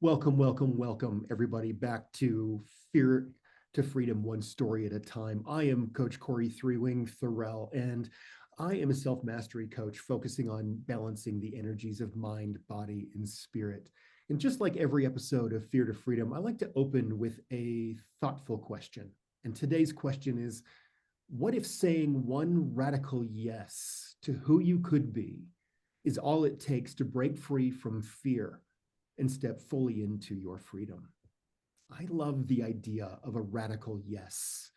Welcome, welcome, welcome, everybody, back to Fear to Freedom, one story at a time. I am Coach Cory Thorell, and I am a self-mastery coach focusing on balancing the energies of mind, body, and spirit. And just like every episode of Fear to Freedom, I like to open with a thoughtful question. And today's question is, what if saying one radical yes to who you could be is all it takes to break free from fear and step fully into your freedom? I love the idea of a radical yes,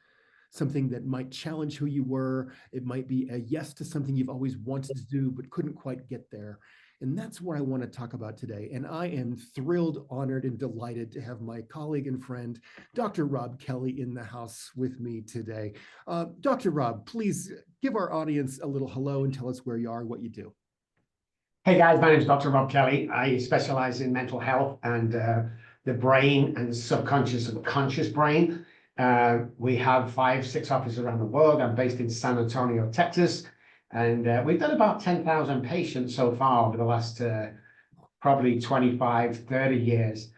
something that might challenge who you were. It might be a yes to something you've always wanted to do but couldn't quite get there. And that's what I want to talk about today. And I am thrilled, honored, and delighted to have my colleague and friend, Dr. Robb Kelly, in the house with me today. Dr. Robb, please give our audience a little hello and tell us where you are, what you do. Hey guys, my name is Dr. Robb Kelly. I specialize in mental health and the brain and subconscious and conscious brain. We have 5-6 offices around the world. I'm based in San Antonio, Texas, and we've done about 10,000 patients so far over the last probably 25, 30 years.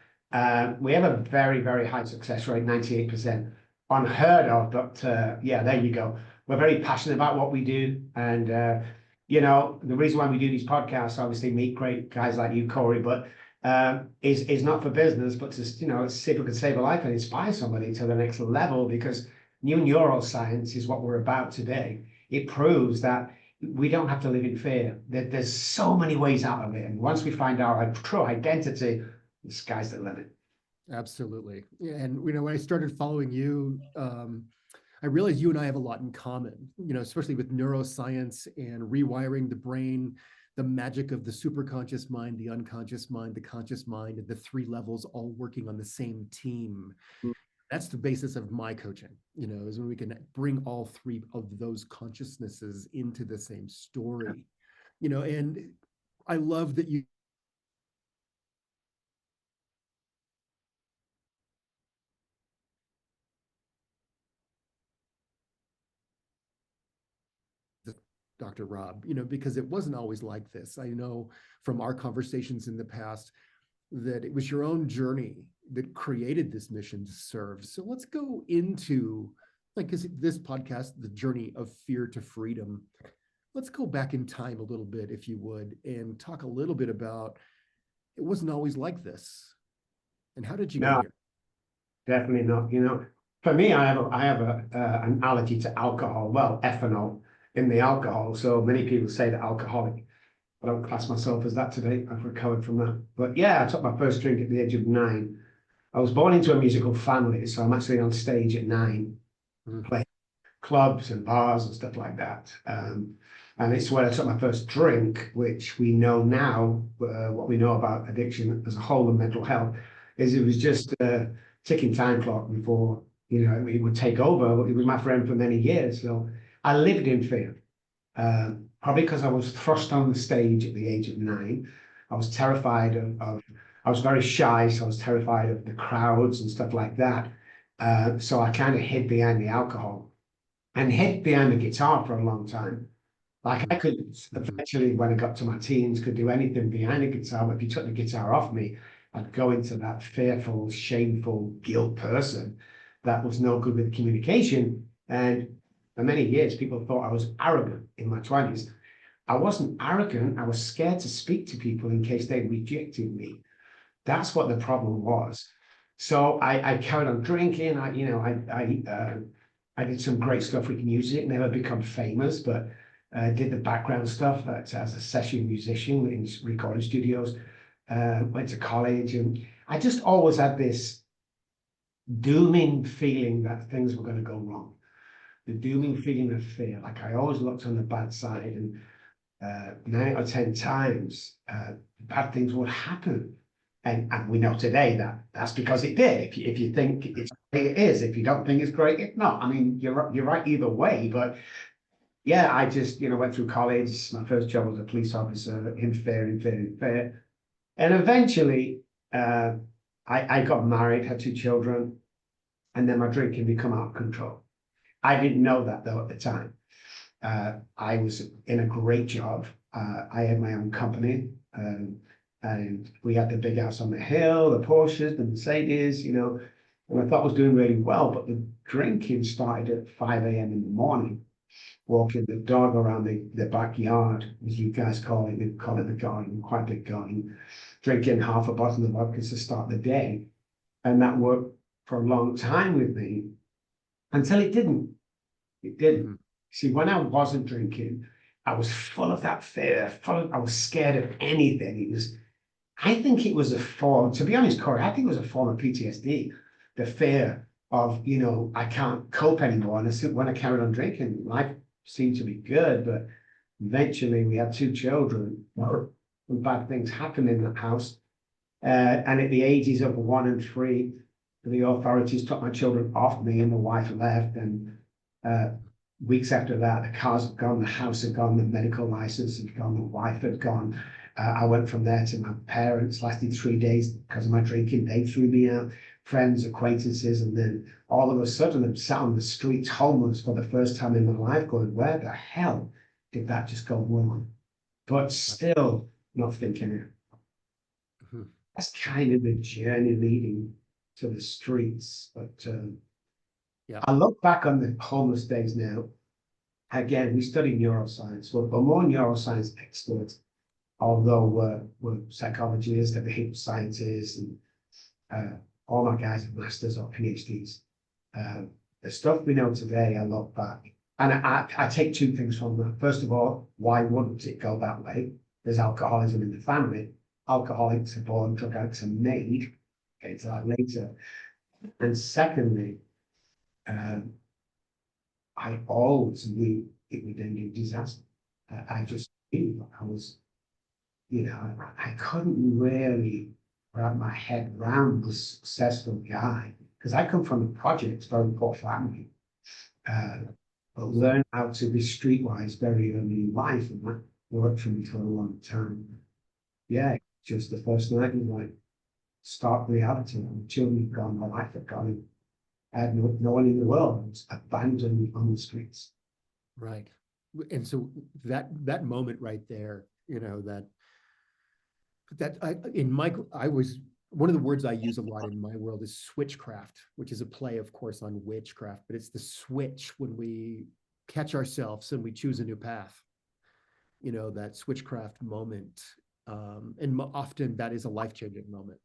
We have a very, very high success rate, 98%. Unheard of, but yeah, there you go. We're very passionate about what we do, and you know, the reason why we do these podcasts, obviously meet great guys like you, Cory, but is not for business, but to, see if we can save a life and inspire somebody to the next level, because new neuroscience is what we're about today. It proves that we don't have to live in fear. There's so many ways out of it. And once we find our true identity, the sky's the limit. Absolutely. And, when I started following you, I realized you and I have a lot in common, especially with neuroscience and rewiring the brain, the magic of the superconscious mind, the unconscious mind, the conscious mind, and the three levels all working on the same team. That's the basis of my coaching, is when we can bring all three of those consciousnesses into the same story, and I love that you Dr. Robb, because it wasn't always like this. I know from our conversations in the past that it was your own journey that created this mission to serve. So let's go into, because this podcast, the journey of fear to freedom, let's go back in time a little bit, if you would, and talk a little bit about it wasn't always like this. And how did you get No, here? definitely not. For me, I have an allergy to alcohol. Well, ethanol in the alcohol. So many people say that alcoholic. I don't class myself as that today. I've recovered from that. But yeah, I took my first drink at the age of 9. I was born into a musical family, so I'm actually on stage at 9, playing clubs and bars and stuff like that. And it's where I took my first drink, which we know now, what we know about addiction as a whole and mental health, is it was just a ticking time clock before, it would take over. It was my friend for many years. So I lived in fear. Probably because I was thrust on the stage at the age of 9. I was terrified I was very shy, so I was terrified of the crowds and stuff like that. So I kind of hid behind the alcohol and hid behind the guitar for a long time. Like I could eventually, when I got to my teens, could do anything behind the guitar, but if you took the guitar off me, I'd go into that fearful, shameful, guilt person that was no good with communication. And for many years, people thought I was arrogant in my 20s. I wasn't arrogant. I was scared to speak to people in case they rejected me. That's what the problem was. So I carried on drinking. I did some great stuff with music. Never become famous, but did the background stuff as a session musician in recording studios. Went to college, and I just always had this dooming feeling that things were going to go wrong. The dooming feeling of fear. Like I always looked on the bad side, and 9 or 10 times, bad things would happen. And we know today that that's because it did. If you think it's great, it is. If you don't think it's great, it's not. I mean, you're right either way. But yeah, I just, went through college. My first job was a police officer in fear. And eventually, I got married, had 2 children, and then my drinking became out of control. I didn't know that though at the time. I was in a great job. I had my own company. and we had the big house on the hill, the Porsches, the Mercedes, you know, and I thought I was doing really well, but the drinking started at 5 a.m. in the morning, walking the dog around the backyard, as you guys call it, we call it the garden, quite a big garden, drinking half a bottle of vodka to start the day. And that worked for a long time with me until it didn't. It didn't. Mm-hmm. See, when I wasn't drinking, I was full of that fear, I was scared of anything. I think it was a form, to be honest, Cory, I think it was a form of PTSD, the fear of, you know, I can't cope anymore. And when I carried on drinking, life seemed to be good, but eventually we had 2 children, and bad things happened in that house. And at the ages of 1 and 3, the authorities took my children off me and my wife left. And weeks after that, the cars had gone, the house had gone, the medical license had gone, the wife had gone. I went from there to my parents, lasted 3 days because of my drinking. They threw me out, friends, acquaintances, and then all of a sudden I'm sat on the streets homeless for the first time in my life going, where the hell did that just go wrong? But still not thinking, Mm-hmm. that's kind of the journey leading to the streets. But Yeah. I look back on the homeless days now. Again, we study neuroscience. We're more neuroscience experts, although we're psychologists and behavioral scientists, and all my guys have masters or PhDs. The stuff we know today, I look back, and I take 2 things from that. First of all, why wouldn't it go that way? There's alcoholism in the family. Alcoholics are born, drug addicts are made. Get into that later. And secondly, I always knew it would end in disaster. I just knew I was, you know, I couldn't really wrap my head around the successful guy because I come from a project, very poor family, but learned how to be streetwise very early in life, and that worked for me for a long time. Yeah, just the first night was like stark reality. My children had gone, my life had gone. I had no one in the world. I was abandoned on the streets. Right. And so that moment right there, you know, I was one of the words I use a lot in my world is switchcraft, which is a play, of course, on witchcraft, but it's the switch when we catch ourselves and we choose a new path. You know, that switchcraft moment. And often that is a life-changing moment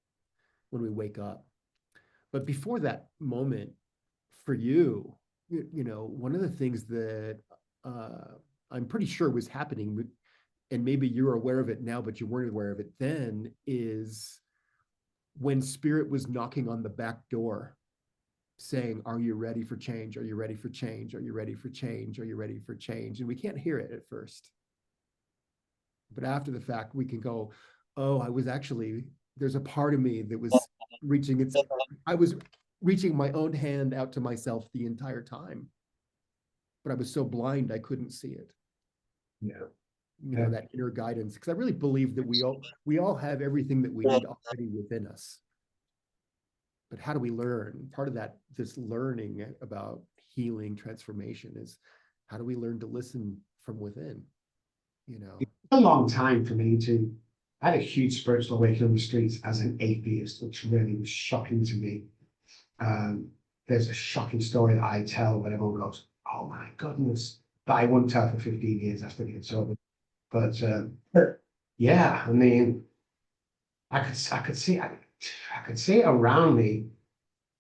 when we wake up. But before that moment, for you, you know, one of the things that I'm pretty sure was happening, and maybe you're aware of it now, but you weren't aware of it then, is when spirit was knocking on the back door saying, are you ready for change? Are you ready for change? Are you ready for change? Are you ready for change? And we can't hear it at first. But after the fact, we can go, oh, there's a part of me that was I was reaching my own hand out to myself the entire time. But I was so blind, I couldn't see it. Yeah. You know, that inner guidance. Because I really believe that we all have everything that we need already within us. But how do we learn? Part of that, this learning about healing, transformation is how do we learn to listen from within? You know, It's a long time for me to. I had a huge spiritual awakening on the streets as an atheist, which really was shocking to me. There's a shocking story that I tell when everyone goes, "Oh my goodness," but I won't tell for 15 years after getting sober. But yeah, I mean, I could see it around me,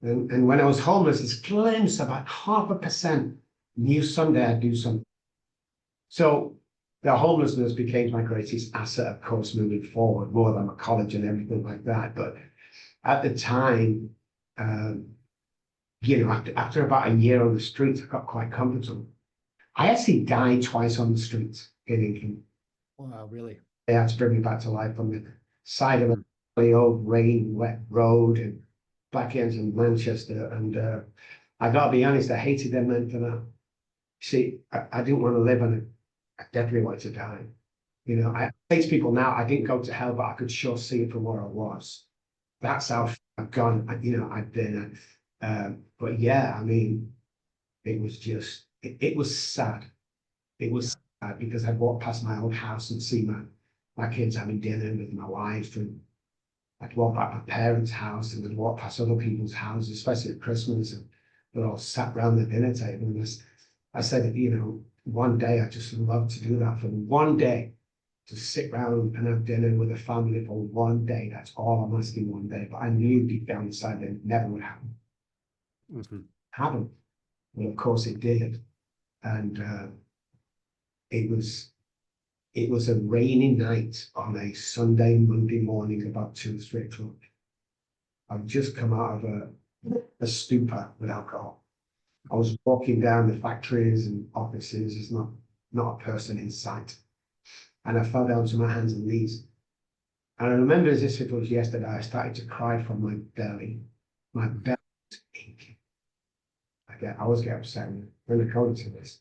and when I was homeless, this glimpse about 0.5% knew someday I'd do something. So the homelessness became my greatest asset, of course, moving forward, more than my college and everything like that. But at the time, you know, after about a year on the streets, I got quite comfortable. I actually died twice on the streets in England. wow, really? They had to bring me back to life on the side of a Mm. really old rain wet road and back ends in Manchester. And I got to be honest, I hated them men for that. See, I didn't want to live on it. I definitely wanted to die. You know, I say to people now, I didn't go to hell, but I could sure see it from where I was. That's how I've gone. You know, I've been. But yeah, I mean, it was just, it was sad. It was sad because I'd walk past my old house and see my kids having dinner with my wife, and I'd walk back my parents' house and then walk past other people's houses, especially at Christmas, and they're all sat around the dinner table. And I said, you know, one day I just love to do that for one day, to sit around and have dinner with a family for one day. That's all I'm asking, one day. But I knew deep down inside that it never would happen. Happen. Well, of course it did. And it was a rainy night on a Sunday, Monday morning, about 2 or 3 o'clock. I've just come out of a stupor with alcohol. I was walking down the factories and offices. There's not a person in sight. And I fell down to my hands and knees. And I remember as if it was yesterday, I started to cry from my belly. My belly was aching. I always get upset when I come to this.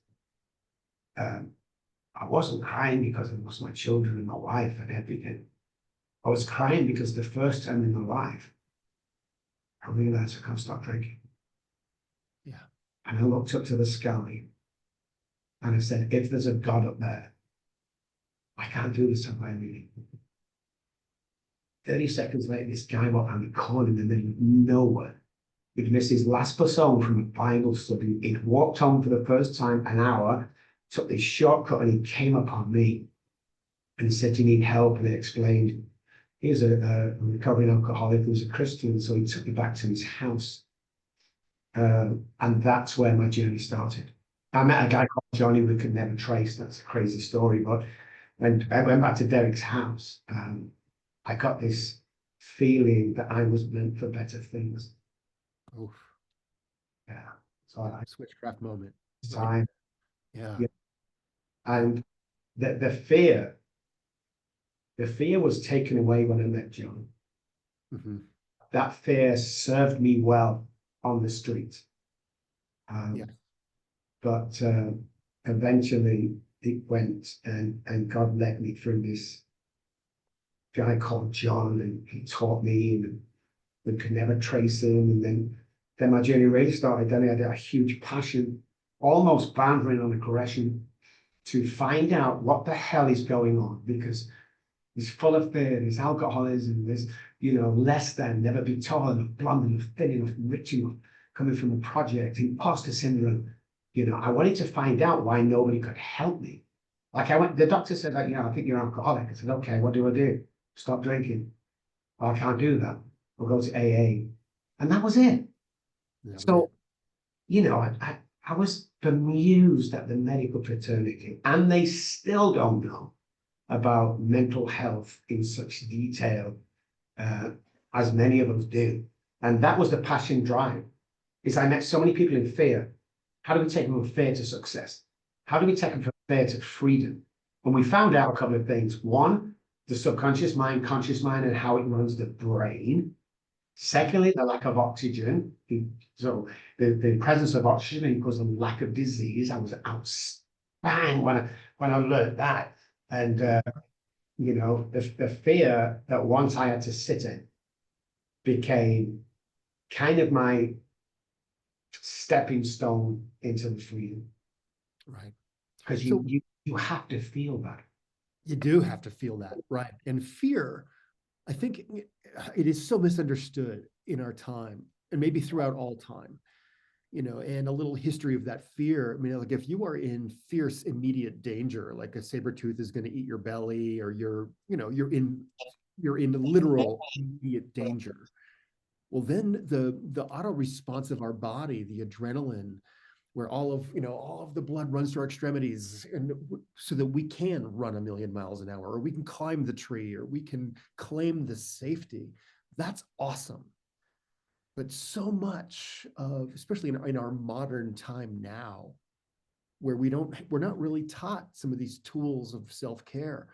I wasn't crying because I lost my children and my wife and everything. I was crying because the first time in my life, I realized I can't stop drinking. Yeah. And I looked up to the sky and I said, if there's a God up there, I can't do this by me. 30 seconds later, this guy walked around the corner in the middle of nowhere. He'd missed his last bus home from a Bible study. He'd walked home for the first time an hour, took this shortcut, and he came upon me and he said, "Do you need help?" And I explained, he was a recovering alcoholic who was a Christian, so he took me back to his house. And that's where my journey started. I met a guy called Johnny we could never trace. That's a crazy story. But when I went back to Derek's house, I got this feeling that I was meant for better things. Oof. Yeah. So I Switchcraft moment. time. Yeah. Yeah. And the fear was taken away when I met John. That fear served me well on the street. Yeah. But eventually it went, and God led me through this guy called John, and he taught me, and we could never trace him. And then my journey really started. Then I had a huge passion, almost bordering on aggression, to find out what the hell is going on, because he's full of fear, there's alcoholism, there's, less than, never be tall enough, blonde enough, thin enough, rich enough, coming from a project, imposter syndrome. I wanted to find out why nobody could help me. Like the doctor said, I think you're alcoholic. I said, okay, what do I do? Stop drinking. Oh, I can't do that. I'll go to AA. And that was it. So, I was bemused at the medical fraternity, and they still don't know about mental health in such detail as many of us do. And that was the passion drive. Is I met so many people in fear. How do we take them from fear to success? How do we take them from fear to freedom? And we found out a couple of things. One, the subconscious mind, conscious mind, and how it runs the brain. Secondly, the lack of oxygen. So the presence of oxygen equals the lack of disease. I was bang when I learned that. And the fear that once I had to sit in became kind of my stepping stone into the freedom. Right. Because you have to feel that. You do have to feel that, right? And fear, I think it is so misunderstood in our time, and maybe throughout all time, and a little history of that fear. I mean, like if you are in fierce, immediate danger, like a saber tooth is going to eat your belly, or you're in literal immediate danger. Well, then the auto response of our body, the adrenaline, where all of the blood runs to our extremities, and so that we can run 1,000,000 miles an hour, or we can climb the tree, or we can claim the safety. That's awesome. But so much of, especially in our modern time now, where we're not really taught some of these tools of self-care.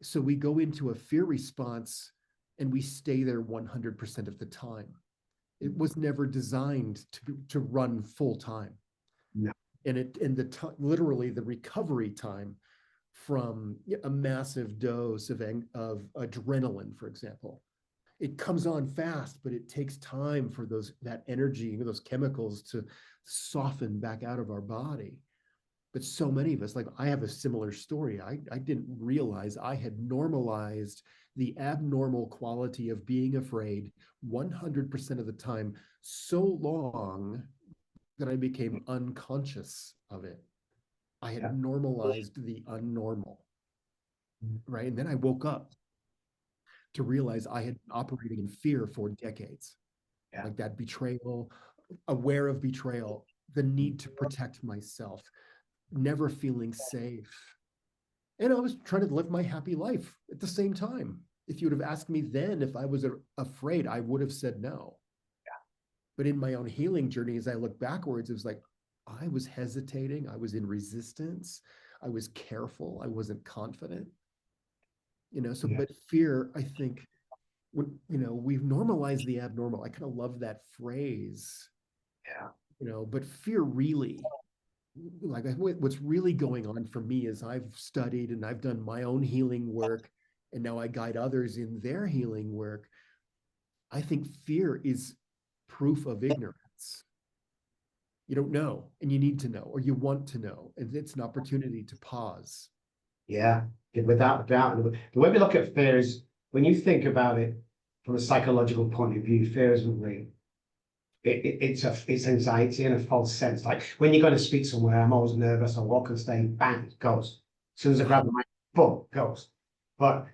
So we go into a fear response and we stay there 100% of the time. It was never designed to run full time. No. And literally the recovery time from a massive dose of adrenaline, for example, it comes on fast, but it takes time for that energy, those chemicals to soften back out of our body. But so many of us, like I have a similar story. I didn't realize I had normalized the abnormal quality of being afraid 100% of the time so long that I became unconscious of it. I Yeah. had normalized the unnormal, right? And then I woke up to realize I had been operating in fear for decades, Yeah. like that betrayal, aware of betrayal, the need to protect myself, never feeling safe. And I was trying to live my happy life at the same time. If you would have asked me then if I was afraid, I would have said no. But in my own healing journey, as I look backwards, it was like I was hesitating, I was in resistance, I was careful, I wasn't confident. So, Yeah. but fear, I think, when we've normalized the abnormal. I kind of love that phrase, Yeah. but fear really, like what's really going on for me is I've studied and I've done my own healing work, and now I guide others in their healing work. I think fear is proof of ignorance. You don't know, and you need to know, or you want to know, and it's an opportunity to pause. Yeah, without a doubt. The way we look at fear is when you think about it from a psychological point of view, fear isn't real. It's anxiety in a false sense. Like when you're going to speak somewhere, I'm always nervous. I walk on stage, bang, it goes. As soon as I grab the mic, boom, goes. But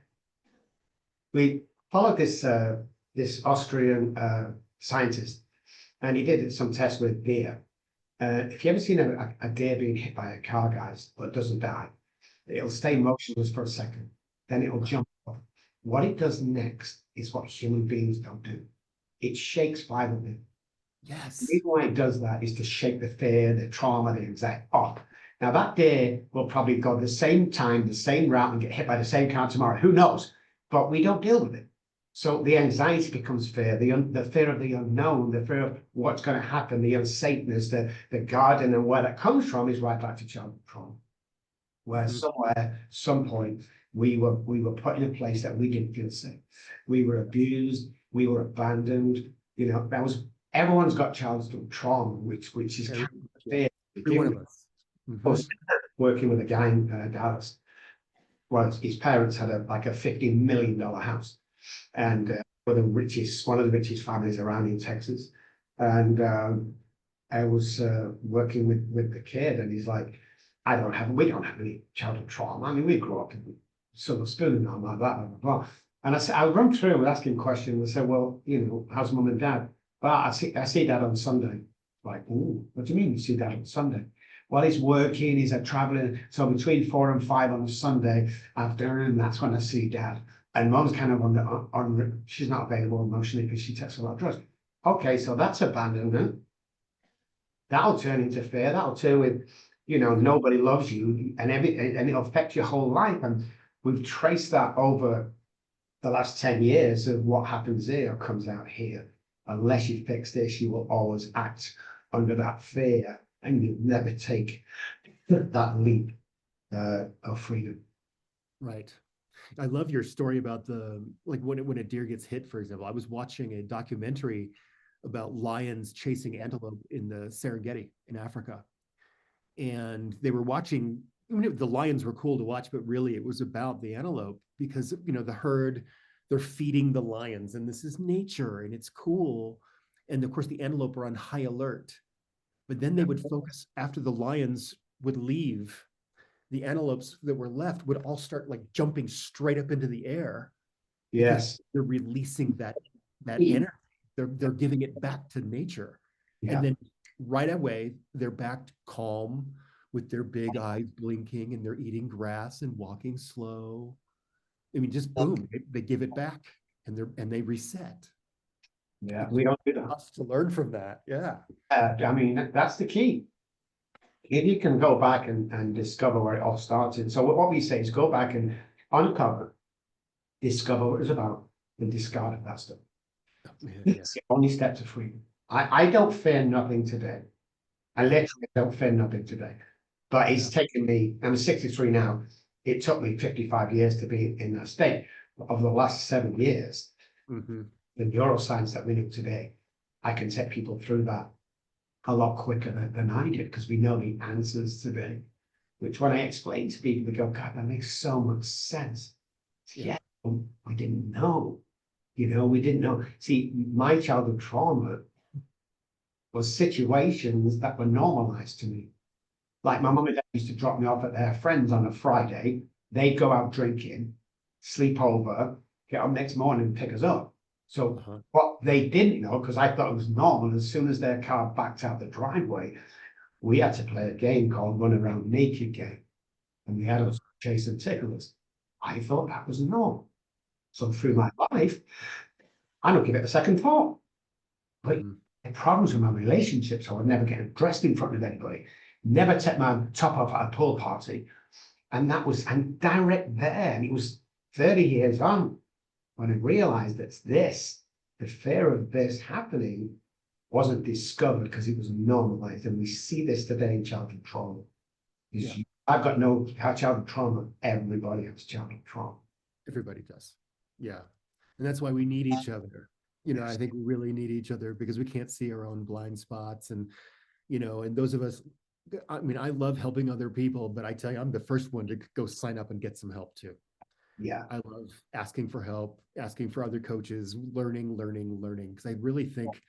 we followed this Austrian scientist, and he did some tests with deer. If you ever seen a deer being hit by a car, guys, but doesn't die, it'll stay motionless for a second, then it'll jump up. What it does next is what human beings don't do. It shakes violently. The Yes. reason why it does that is to shake the fear, the trauma, the anxiety up. Now that deer will probably go the same time, the same route, and get hit by the same car tomorrow. Who knows? But we don't deal with it. So the anxiety becomes fear, the fear of the unknown, the fear of what's going to happen, the unsafeness, the garden, and where that comes from is right back to childhood trauma, where Mm-hmm. somewhere, some point, we were put in a place that we didn't feel safe. We were abused, we were abandoned. That was everyone's got childhood trauma, which is Every, kind of yeah, fear to every one begin of with. us. Mm-hmm. Was working with a guy in Dallas. Well, his parents had like a $50 million house, and one of the richest families around in Texas. And I was working with the kid, and he's like, we don't have any childhood trauma. I mean, we grew up in silver spoon and all like that, blah, blah, blah. And I run through and asking questions and say, well, how's mum and dad? Well, I see dad on Sunday. Like, ooh, what do you mean you see dad on Sunday? Well, he's working, he's traveling. So between 4 and 5 on a Sunday afternoon, that's when I see dad. And mum's kind of she's not available emotionally because she takes a lot of drugs. Okay, so that's abandonment. That'll turn into fear. That'll turn with, nobody loves you, and it'll affect your whole life. And we've traced that over the last 10 years of what happens here comes out here. Unless you fix this, you will always act under that fear, and you never take that leap of freedom. Right. I love your story about the like when a deer gets hit, for example. I was watching a documentary about lions chasing antelope in the Serengeti in Africa. And they were watching, the lions were cool to watch, but really it was about the antelope because the herd, they're feeding the lions, and this is nature and it's cool. And of course the antelope are on high alert. But then they would focus after the lions would leave, the antelopes that were left would all start like jumping straight up into the air because Yes. they're releasing that energy. They're giving it back to nature. And Yeah. then right away, they're back calm with their big eyes blinking, and they're eating grass and walking slow. I mean, just boom, they give it back, and they reset. Yeah. It's We don't do that. us to learn from that. Yeah. I mean, that's the key. If you can go back and discover where it all started. So what we say is go back and uncover, discover what it's about, and discard that stuff. Yeah. It's the only step to freedom. I don't fear nothing today. I literally don't fear nothing today. But it's taken me, I'm 63 now. It took me 55 years to be in that state. But over the last 7 years, Mm-hmm. the neuroscience that we know today, I can take people through that a lot quicker than I did because we know the answers today. which when I explain to people, they go, God, that makes so much sense. Yeah. Yeah, we didn't know. We didn't know. See, my childhood trauma was situations that were normalized to me. Like my mum and dad used to drop me off at their friends on a Friday. They'd go out drinking, sleep over, get up next morning and pick us up. So what they didn't know, because I thought it was normal, as soon as their car backed out the driveway, we had to play a game called Run Around Naked Game. And we had us chasing ticklers. I thought that was normal. So through my life, I don't give it a second thought. But I had problems with my relationships, so I'd never get dressed in front of anybody, never take my top off at a pool party. And that was direct there. And it was 30 years on when I realized that the fear of this happening wasn't discovered because it was normalized. And we see this today in childhood trauma. Yeah. I've got no childhood trauma. Everybody has childhood trauma. Everybody does. Yeah. And that's why we need each other. I think we really need each other because we can't see our own blind spots. And, and those of us, I mean, I love helping other people, but I tell you, I'm the first one to go sign up and get some help too. Yeah. I love asking for help, asking for other coaches, learning, because I really think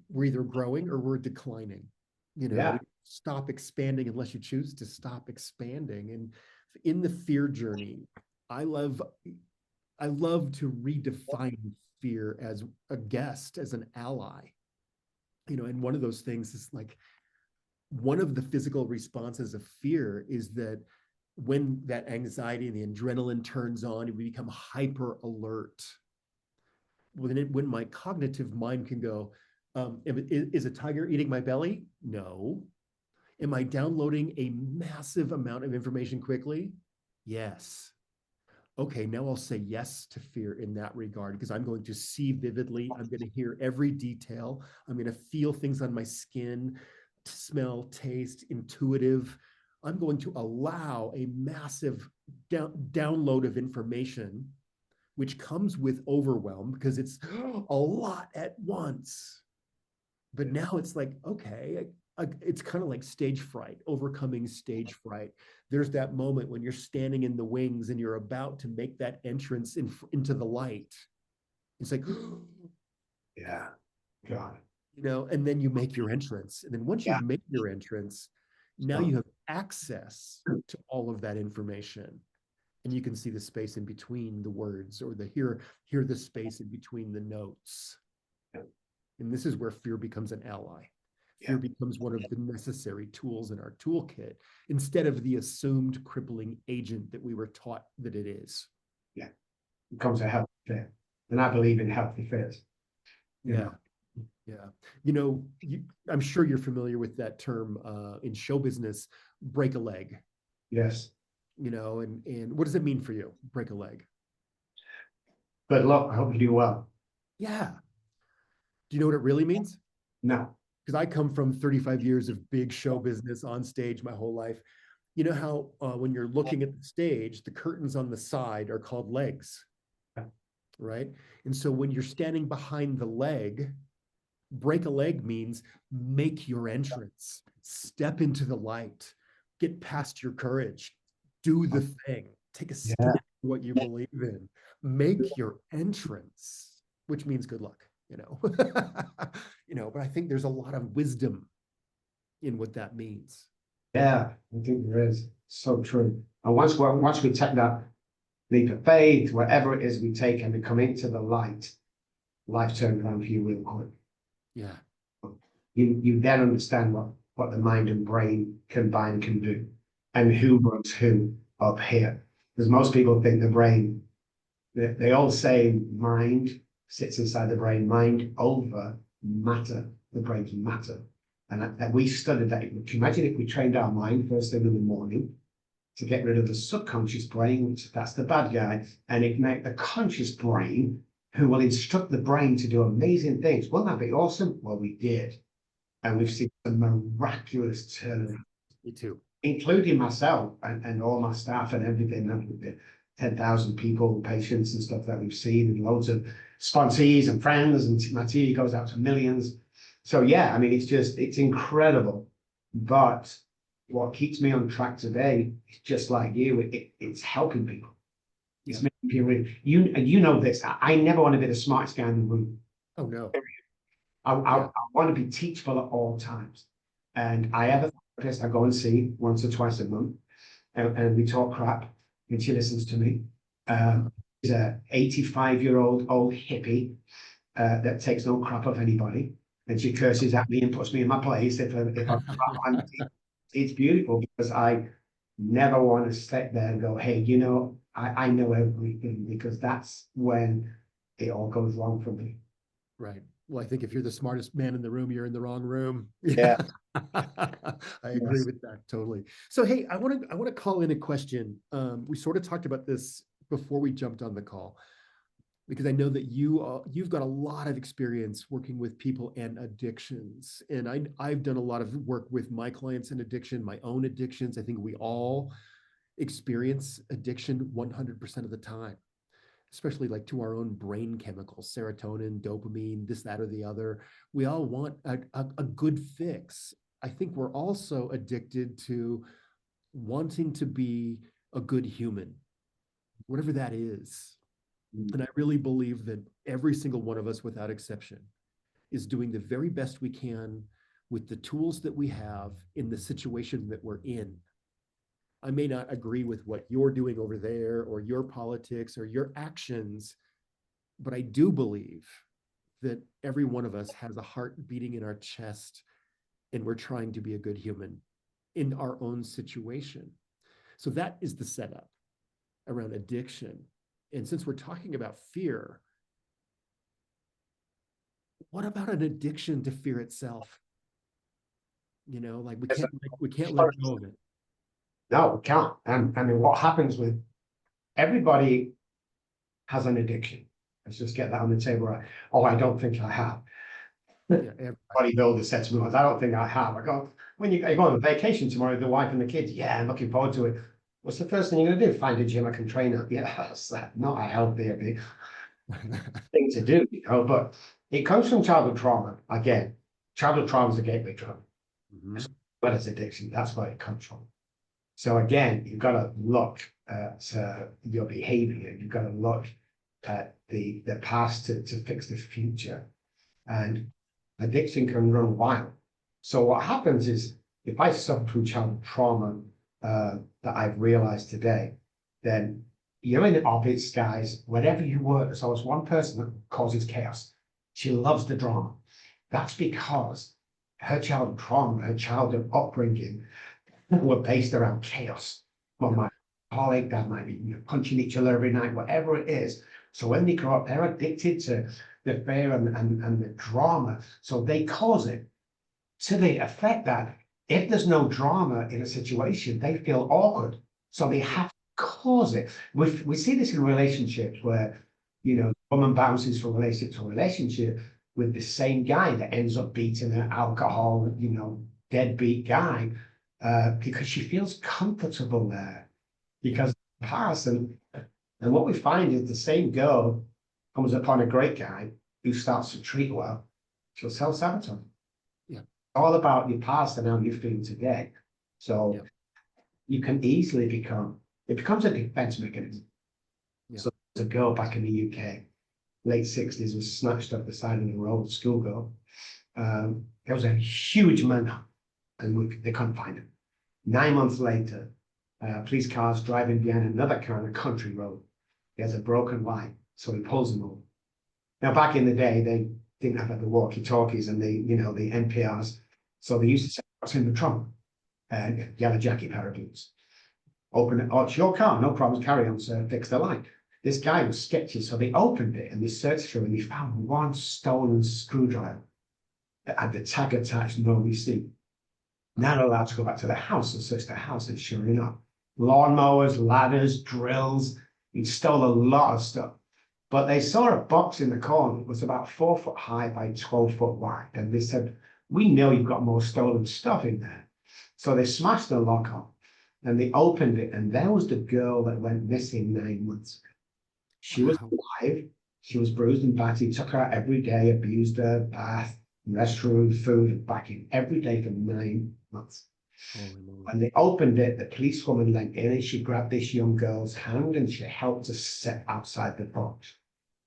we're either growing or we're declining. We stop expanding unless you choose to stop expanding. And in the fear journey, I love to redefine fear as a guest, as an ally. And one of those things is like, one of the physical responses of fear is that when that anxiety and the adrenaline turns on, we become hyper alert. When my cognitive mind can go, is a tiger eating my belly? No. Am I downloading a massive amount of information quickly? Yes. Okay, now I'll say yes to fear in that regard because I'm going to see vividly. I'm going to hear every detail. I'm going to feel things on my skin, smell, taste, intuitive. I'm going to allow a massive download of information, which comes with overwhelm because it's a lot at once. But now it's like, okay, it's kind of like stage fright, overcoming stage fright. There's that moment when you're standing in the wings and you're about to make that entrance into the light. It's like, yeah, God. And then you make your entrance. And then once you've made your entrance, now you have access to all of that information. And you can see the space in between the words or hear the space in between the notes. And this is where fear becomes an ally. Fear becomes one of the necessary tools in our toolkit instead of the assumed crippling agent that we were taught that it is. Yeah, it becomes a healthy fear. And I believe in healthy fears. Yeah. I'm sure you're familiar with that term in show business, break a leg. Yes. And what does it mean for you, break a leg? Good luck. I hope you do well. Yeah. Do you know what it really means? No. Because I come from 35 years of big show business on stage my whole life. You know how when you're looking at the stage, the curtains on the side are called legs, right? And so when you're standing behind the leg, break a leg means make your entrance, step into the light, get past your courage, do the thing, take a stand for what you believe in, make your entrance, which means good luck. But I think there's a lot of wisdom in what that means. Yeah, I think there is. So true. And once we take that leap of faith, whatever it is we take, and we come into the light, life turns around for you real quick. Yeah. You then understand what the mind and brain combined can do, and who runs who up here. Because most people think the brain, they all say mind sits inside the brain, mind over matter, the brain's matter. And we studied that. Imagine if we trained our mind first thing in the morning to get rid of the subconscious brain, which that's the bad guy, and ignite the conscious brain, who will instruct the brain to do amazing things. Wouldn't that be awesome? Well, we did. And we've seen a miraculous turnaround. Me too. Including myself and all my staff and everything. 10,000 people, patients and stuff that we've seen, and loads of sponsees and friends, and my TV goes out to millions. So yeah, I mean, it's incredible. But what keeps me on track today is just like you. It's helping people. It's Yeah. making people. You know this. I never want to be the smartest guy in the room. Oh no. I Yeah. want to be teachable at all times. And I have a therapist I go and see once or twice a month, and we talk crap, and she listens to me. She's a 85-year-old old hippie that takes no crap of anybody, and she curses at me and puts me in my place if I'm crap. It's beautiful because I never want to sit there and go, hey, I know everything, because that's when it all goes wrong for me. Right. Well, I think if you're the smartest man in the room, you're in the wrong room. Yeah. Yeah. I agree Yes. with that totally. So, hey, I want to call in a question. We sort of talked about this before we jumped on the call, because I know that you've got a lot of experience working with people and addictions, and I've done a lot of work with my clients and addiction, my own addictions. I think we all experience addiction 100% of the time, especially like to our own brain chemicals, serotonin, dopamine, this, that, or the other. We all want a good fix. I think we're also addicted to wanting to be a good human, whatever that is. And I really believe that every single one of us, without exception, is doing the very best we can with the tools that we have in the situation that we're in. I may not agree with what you're doing over there or your politics or your actions, but I do believe that every one of us has a heart beating in our chest and we're trying to be a good human in our own situation. So that is the setup around addiction. And since we're talking about fear, what about an addiction to fear itself? Like we can't let go of it. No, we can't. And I mean, what happens with everybody has an addiction. Let's just get that on the table, right? Oh, I don't think I have. Yeah, everybody. Bodybuilder said to me once, I don't think I have. I go, when you go on vacation tomorrow, the wife and the kids, yeah, I'm looking forward to it. What's the first thing you're gonna do? Find a gym I can train at. Yeah, that's not a healthy thing to do, but it comes from childhood trauma. Again, childhood trauma is a gateway drug, Mhm. but it's addiction. That's where it comes from. So again, you've got to look at your behavior. You've got to look at the past to fix the future. And addiction can run wild. So what happens is, if I suffer from childhood trauma that I've realized today, then you're in the office, guys, wherever you work, there's always one person that causes chaos. She loves the drama. That's because her childhood trauma, her childhood upbringing were based around chaos. Well, my colleague, that might be punching each other every night, whatever it is. So when they grow up, they're addicted to the fear and the drama. So they cause it to the effect that if there's no drama in a situation, they feel awkward. So they have to cause it. We see this in relationships where, woman bounces from relationship to relationship with the same guy that ends up beating her alcohol, deadbeat guy, because she feels comfortable there because past and what we find is the same girl comes upon a great guy who starts to treat well, she'll self-sabotage. Yeah. All about your past and how you feel today. So Yeah. you can easily it becomes a defense mechanism. Yeah. So there's a girl back in the UK, late 60s, was snatched off the side of the road, schoolgirl. There was a huge manhunt and they couldn't find him. 9 months later, police cars driving behind another car on a country road. He has a broken light, so he pulls them over. Now, back in the day, they didn't have the walkie-talkies and the NPRs, so they used to say, "What's in the trunk?" And yellow jacket, pair of boots. Open it. Oh, it's your car. No problems. Carry on, sir. Fix the light. This guy was sketchy, so they opened it and they searched through and they found one stolen screwdriver that had the tag attached, no receipt. Not allowed to go back to the house and search the house, and sure enough, lawnmowers, ladders, drills. He stole a lot of stuff. But they saw a box in the corner that was about 4 foot high by 12 foot wide. And they said, "We know you've got more stolen stuff in there." So they smashed the lock off and they opened it. And there was the girl that went missing 9 months ago. She was Wow. alive. She was bruised and battered. Took her out every day, abused her, bath, restroom, food, back in every day for 9 months. Holy moly. When they opened it, the policewoman went in and she grabbed this young girl's hand and she helped her sit outside the box.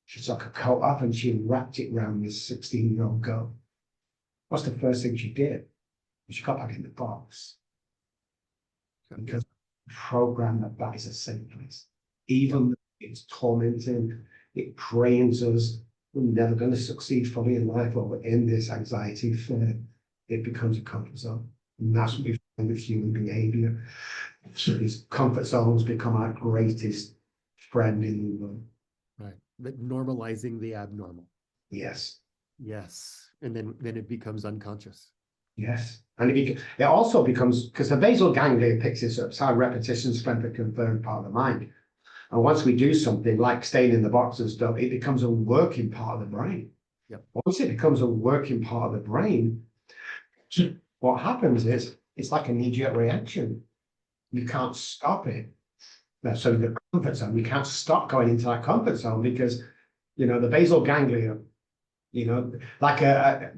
She took her coat off and she wrapped it around this 16-year-old girl. What's the first thing she did? She got back in the box. Because the program that is a safe place. Even though it's tormenting, it drains us. We're never going to succeed fully in life, or we're in this anxiety, fear. It becomes a comfort zone. And that's what we find with human behavior. So these comfort zones become our greatest friend in the world. Right. But normalizing the abnormal. Yes. Yes. And then it becomes unconscious. Yes. And it also becomes, because the basal ganglia picks this up, it's how repetition, strength, and confirmed part of the mind. And once we do something like staying in the box and stuff, it becomes a working part of the brain. Yep. Once it becomes a working part of the brain, what happens is it's like a knee-jerk reaction. You can't stop it. So the comfort zone, you can't stop going into that comfort zone because, the basal ganglia, like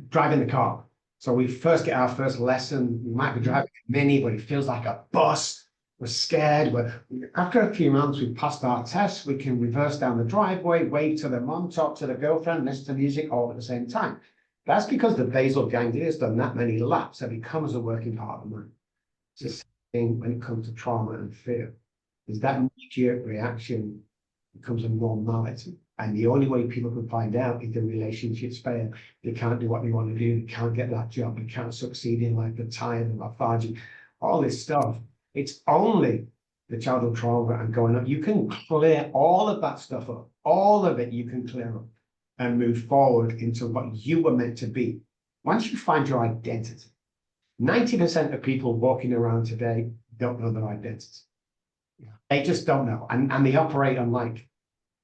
driving the car. So we first get our first lesson. We might be driving a Mini, but it feels like a bus. We're scared. After a few months, we've passed our tests. We can reverse down the driveway, wave to the mom, talk to the girlfriend, listen to music all at the same time. That's because the basal ganglia has done that many laps. It becomes a working part of the mind. It's the same thing when it comes to trauma and fear. Is that knee-jerk reaction becomes a normality. And the only way people can find out is the relationships fail. They can't do what they want to do. They can't get that job. They can't succeed in life. They're tired and lethargic. All this stuff. It's only the childhood trauma and going up. You can clear all of that stuff up. All of it you can clear up and move forward into what you were meant to be. Once you find your identity, 90% of people walking around today don't know their identity. Yeah. They just don't know. And they operate on like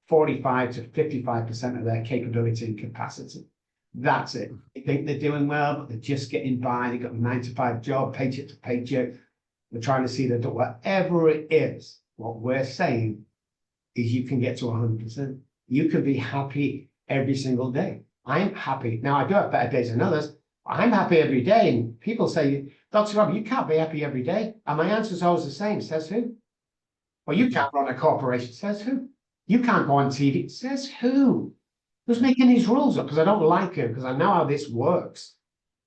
45 to 55% of their capability and capacity. That's it. They think they're doing well, but they're just getting by. They've got a 9-to-5 job, paycheck to paycheck. They're trying to see that whatever it is, what we're saying is you can get to 100%. You can be happy every single day. I'm happy. Now, I do have better days than others. I'm happy every day. And people say, Dr. Robb, you can't be happy every day. And my answer is always the same. Says who? Well, you can't run a corporation. Says who? You can't go on TV. Says who? Who's making these rules up? Because I don't like it, because I know how this works.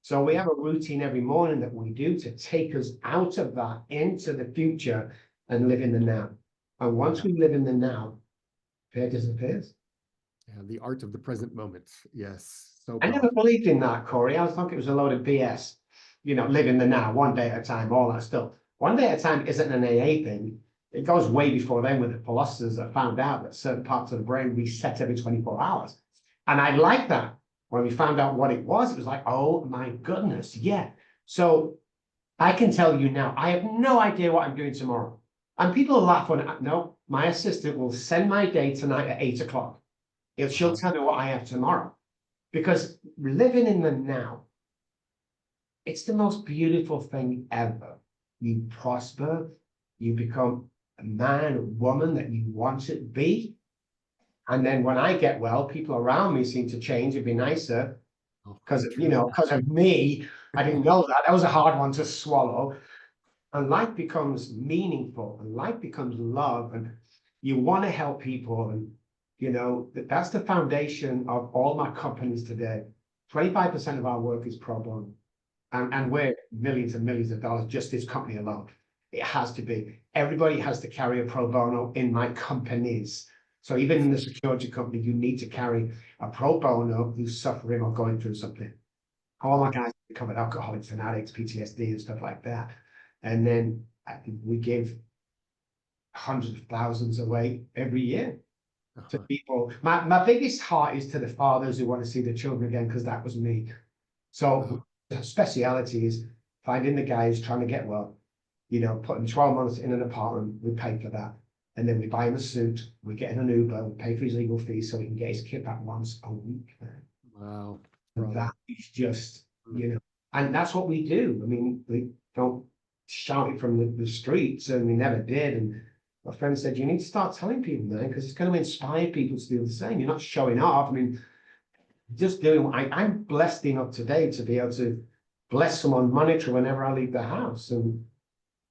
So we have a routine every morning that we do to take us out of that into the future and live in the now. And once we live in the now, fear disappears. Yeah, the art of the present moment. Yes. So I never believed in that, Cory. I thought it was a load of BS. Live in the now, one day at a time, all that stuff. One day at a time isn't an AA thing. It goes way before then with the philosophers that found out that certain parts of the brain reset every 24 hours. And I like that. When we found out what it was like, oh my goodness, yeah. So I can tell you now, I have no idea what I'm doing tomorrow. And people laugh when, no, my assistant will send my day tonight at 8 o'clock. She'll tell me what I have tomorrow. Because living in the now, it's the most beautiful thing ever. You prosper, you become a man or woman that you want to be. And then when I get well, people around me seem to change and be nicer. Because of me, I didn't know that. That was a hard one to swallow. And life becomes meaningful, and life becomes love, and you want to help people. And that's the foundation of all my companies today. 25% of our work is pro bono, and we're millions and millions of dollars just this company alone. It has to be. Everybody has to carry a pro bono in my companies. So even in the security company, you need to carry a pro bono who's suffering or going through something. All my guys covered alcoholics and addicts, PTSD and stuff like that. And then we give hundreds of thousands away every year to people. My biggest heart is to the fathers who want to see their children again, because that was me. So the speciality is finding the guys trying to get well, putting 12 months in an apartment, we pay for that. And then we buy him a suit, we get in an Uber, we pay for his legal fees so he can get his kid back once a week. Wow. And that is just, and that's what we do. I mean, we don't shout it from the streets, and we never did. And my friend said, you need to start telling people, man, because it's going to inspire people to do the same. You're not showing off. I mean, just doing what I'm blessed enough today to be able to bless someone monetary whenever I leave the house. And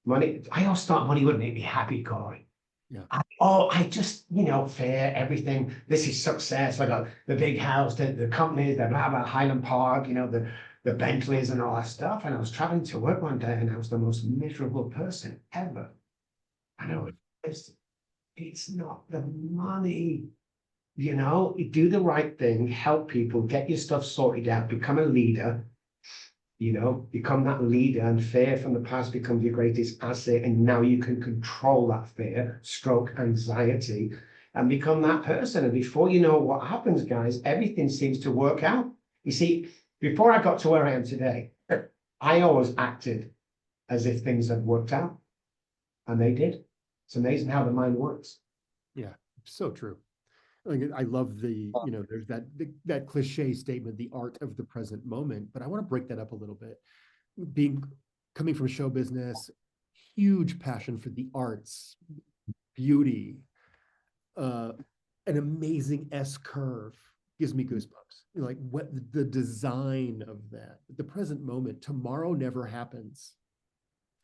money, I always thought money would make me happy, Cory. Yeah. I just, fair, everything. This is success. I got the big house, the companies, the blah, blah, Highland Park, the Bentleys and all that stuff. And I was traveling to work one day and I was the most miserable person ever. And I realized it's not the money, do the right thing, help people, get your stuff sorted out, become a leader, become that leader, and fear from the past becomes your greatest asset. And now you can control that fear, stroke anxiety, and become that person. And before you know what happens, guys, everything seems to work out. You see, before I got to where I am today, I always acted as if things had worked out, and they did. It's amazing how the mind works. Yeah, so true. I love there's that cliche statement, the art of the present moment, but I want to break that up a little bit. Coming from show business, huge passion for the arts, beauty, an amazing S curve gives me goosebumps. Like what the design of that, the present moment, tomorrow never happens.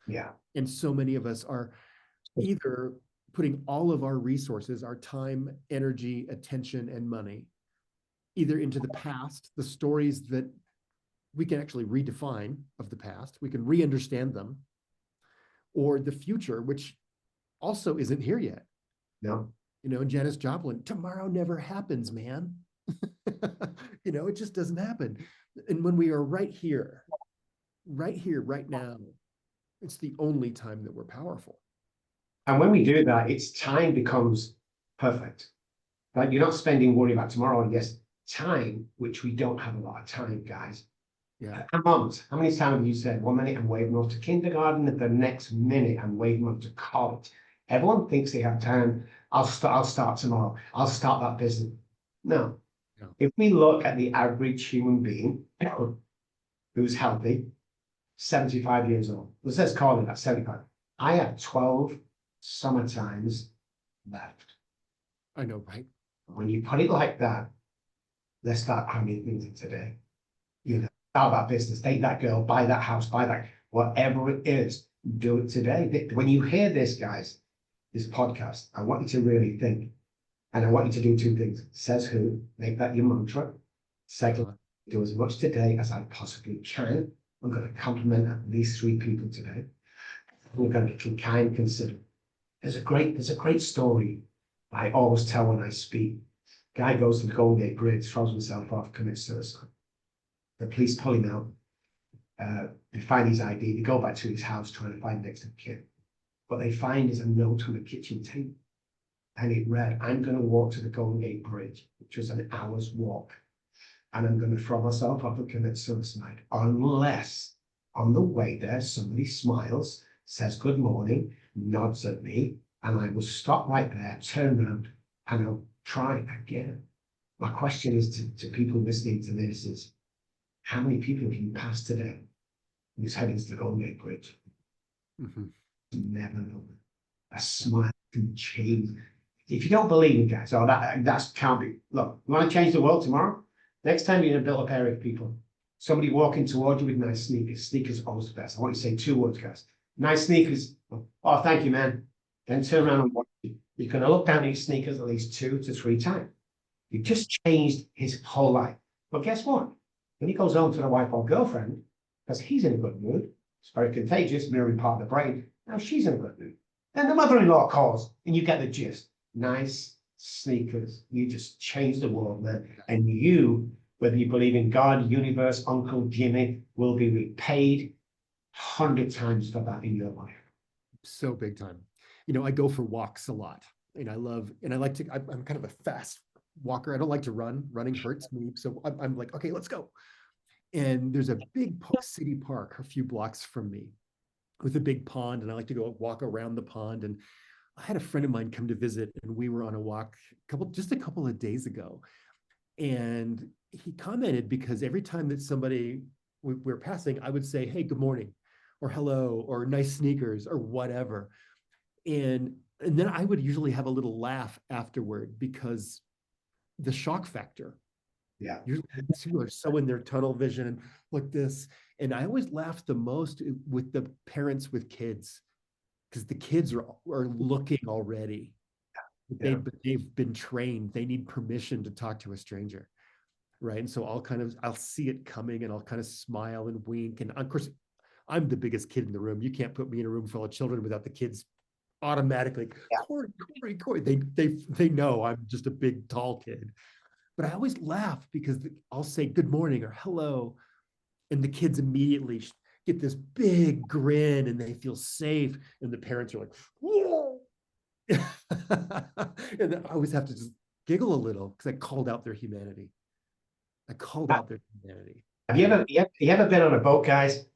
Yeah. And so many of us are either putting all of our resources, our time, energy, attention, and money, either into the past, the stories that we can actually redefine of the past, we can re-understand them, or the future, which also isn't here yet. No. And Janis Joplin, tomorrow never happens, man. It just doesn't happen. And when we are right here, right now, it's the only time that we're powerful. And when we do that, it's time becomes perfect. Like you're not spending worry about tomorrow. And yes, time, which we don't have a lot of time, guys. Yeah. And moms, how many times have you said, 1 minute I'm waving off to kindergarten, and the next minute I'm waving off to college? Everyone thinks they have time. I'll start tomorrow. I'll start that business. No. If we look at the average human being who's healthy, 75 years old, let's call it that, 75. I have 12 summer times left. I know, right? When you put it like that, let's start cramming things in today. Start that business, date that girl, buy that house, buy that, whatever it is, do it today. When you hear this, guys, this podcast, I want you to really think. And I want you to do two things. Says who, make that your mantra. Second, do as much today as I possibly can. I'm going to compliment at least 3 people today. We're going to be kind, considerate. There's a great story I always tell when I speak. Guy goes to the Golden Gate Bridge, throws himself off, commits suicide. The police pull him out. They find his ID. They go back to his house trying to find next of kin. What they find is a note on the kitchen table. And it read, I'm going to walk to the Golden Gate Bridge, which was an hour's walk. And I'm going to throw myself off and commit suicide. Unless on the way there, somebody smiles, says good morning, nods at me, and I will stop right there, turn around, and I'll try again. My question is to people listening to this is, how many people can you pass today who's heading to the Golden Gate Bridge? Mm-hmm. You never know. A smile can change. If you don't believe it, guys, that's can't be. Look, you want to change the world tomorrow? Next time you're in a built-up area of people, somebody walking towards you with nice sneakers. Sneakers are always the best. I want you to say 2 words, guys. Nice sneakers. Oh, thank you, man. Then turn around and watch you. You're going to look down at his sneakers at least 2 to 3 times. You just changed his whole life. But guess what? When he goes home to the wife or girlfriend, because he's in a good mood, it's very contagious, mirroring part of the brain. Now she's in a good mood. Then the mother-in-law calls, and you get the gist. Nice sneakers. You just changed the world, man. And you, whether you believe in God, universe, Uncle Jimmy, will be repaid 100 times for that in your life. So big time. I go for walks a lot, and I'm kind of a fast walker. I don't like to run. Running hurts me. So I'm like, okay, let's go. And there's a big city park a few blocks from me with a big pond, and I like to go walk around the pond. And I had a friend of mine come to visit, and we were on a walk just a couple of days ago. And he commented, because every time that we were passing, I would say, hey, good morning, or hello, or nice sneakers, or whatever. And then I would usually have a little laugh afterward, because the shock factor Yeah. You're People are so in their tunnel vision and like this. And I always laugh the most with the parents with kids because the kids are looking already. Yeah. But they've been trained. They need permission to talk to a stranger, right? And so I'll see it coming and I'll kind of smile and wink. And of course, I'm the biggest kid in the room. You can't put me in a room full of children without the kids automatically, Cory, Cory, Cory. They know I'm just a big tall kid. But I always laugh because I'll say good morning or hello, and the kids immediately get this big grin and they feel safe, and the parents are like, whoa. And I always have to just giggle a little because I called out their humanity. I called out their humanity. You ever been on a boat, guys,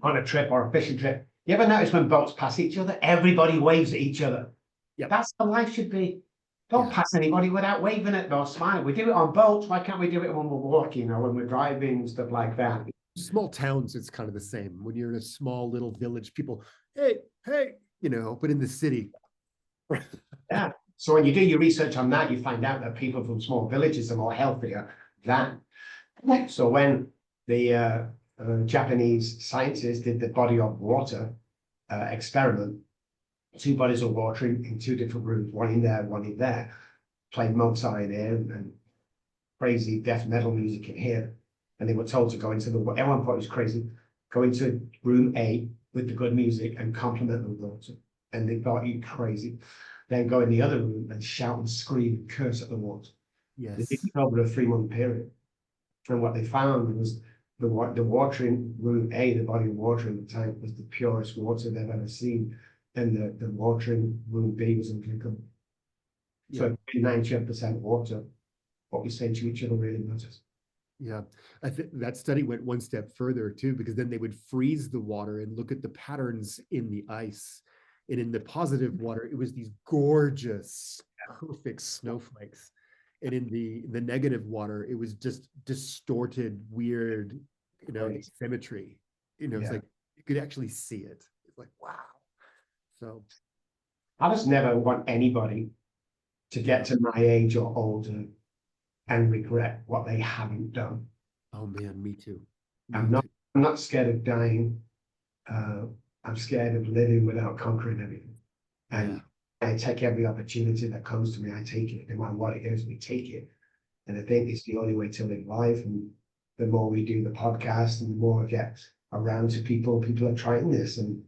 on a trip or a fishing trip? You ever notice when boats pass each other, everybody waves at each other? Yep. That's how life should be. Don't pass anybody without waving at them or smiling. We do it on boats. Why can't we do it when we're walking or when we're driving, stuff like that? Small towns, it's kind of the same. When you're in a small little village, people, hey, hey, but in the city. Yeah. So when you do your research on that, you find out that people from small villages are more healthier than. So when the Japanese scientists did the body of water experiment, 2 bodies of water in 2 different rooms, one in there, one in there, played Mozart in here and crazy death metal music in here. And they were told to go into everyone thought it was crazy, go into room A with the good music and compliment the water. And they thought you crazy. Then go in the other room and shout and scream and curse at the water. They did Yes. it over a 3-month period. And what they found was the water in room A, the body of water in the tank, was the purest water they've ever seen. And the water in room B was unthinkable. So 90% water, what we say to each other really matters. Yeah, I think that study went one step further too, because then they would freeze the water and look at the patterns in the ice. And in the positive water, it was these gorgeous, perfect snowflakes. And in the negative water, it was just distorted, weird, Right. symmetry. It's Yeah. like you could actually see it. It's like, wow. So I just never want anybody to get to my age or older and regret what they haven't done. oh man, me too. I'm Me not too. I'm not scared of dying. Uh, I'm scared of living without conquering everything. Yeah. And I take every opportunity that comes to me. I take it, no matter what it is, we take it. And I think it's the only way to live life. And the more we do the podcast and the more I get around to people, people are trying this and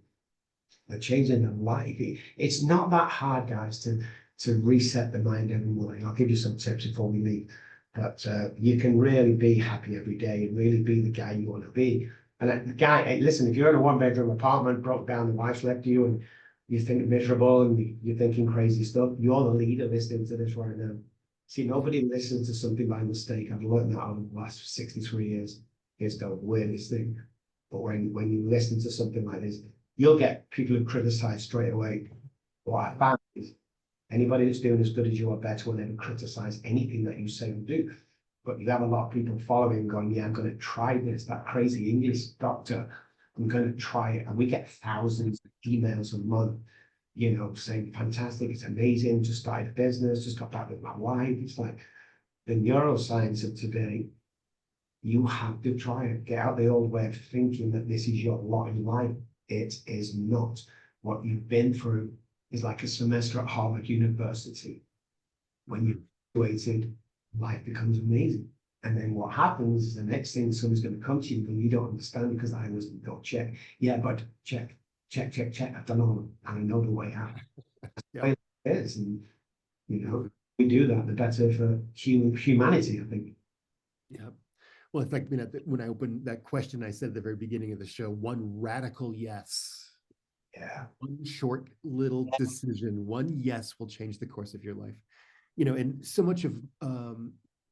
they're changing their life. It's not that hard, guys, to reset the mind every morning. I'll give you some tips before we leave. But you can really be happy every day and really be the guy you want to be. And the guy, hey, listen, if you're in a 1-bedroom apartment, broke down, the wife's left you, and you think miserable and you're thinking crazy stuff, you're the leader listening to this right now. See, nobody listens to something by mistake. I've learned that over the last 63 years. It's the weirdest thing. But when you listen to something like this, you'll get people who criticize straight away. What I found is anybody that's doing as good as you or better will never criticize anything that you say or do. But you have a lot of people following going, yeah, I'm going to try this, that crazy English doctor, I'm going to try it. And we get thousands of emails a month, saying, fantastic, it's amazing, just started a business, just got back with my wife. It's like the neuroscience of today, you have to try it. Get out the old way of thinking that this is your lot in life. It is not. What you've been through is like a semester at Harvard University. When you graduated, life becomes amazing. And then what happens is the next thing someone's going to come to you and you don't understand because I was don't check. Yeah, but check. I don't know. And I know the way out. Yeah. It is. And we do that, the better for humanity, I think. Yeah. Well, it's like when I opened that question, I said at the very beginning of the show, one radical yes, Yeah. one short little decision, one yes will change the course of your life. And so much of